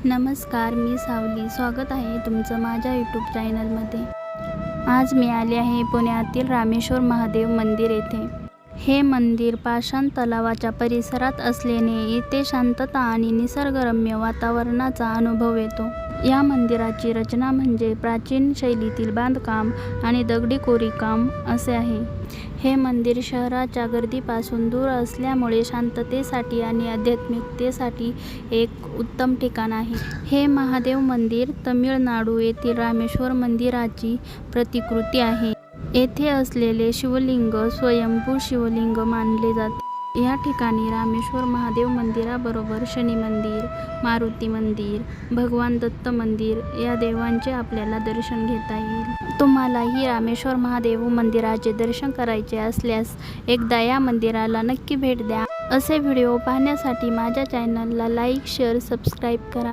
नमस्कार, मी सावली. स्वागत आहे तुमचं माझ्या यूट्यूब चॅनलमध्ये. आज मी आले आहे पुण्यातील रामेश्वर महादेव मंदिर येथे. हे मंदिर पाषाण तलावाच्या परिसरात असल्याने इथे शांतता आणि निसर्गरम्य वातावरणाचा अनुभव येतो. या मंदिराची रचना म्हणजे प्राचीन शैलीतील बांधकाम आणि दगडी कोरीवकाम असे आहे. हे मंदिर शहराच्या गर्दीपासून दूर असल्यामुळे शांततेसाठी आणि आध्यात्मिकतेसाठी एक उत्तम ठिकाण आहे. हे महादेव मंदिर तमिळनाडू येथील रामेश्वर मंदिराची प्रतिकृती आहे. येथे असलेले शिवलिंग स्वयंभू शिवलिंग मानले जाते. या ठिकाणी रामेश्वर महादेव मंदिराबरोबर शनी मंदिर, मारुती मंदिर, भगवान दत्त मंदिर या देवांचे आपल्याला दर्शन घेता येईल. तुम्हालाही रामेश्वर महादेव मंदिराचे दर्शन करायचे असल्यास एकदा या मंदिराला नक्की भेट द्या. असे व्हिडिओ पाहण्यासाठी माझ्या चॅनलला लाईक, शेअर, सबस्क्राईब करा.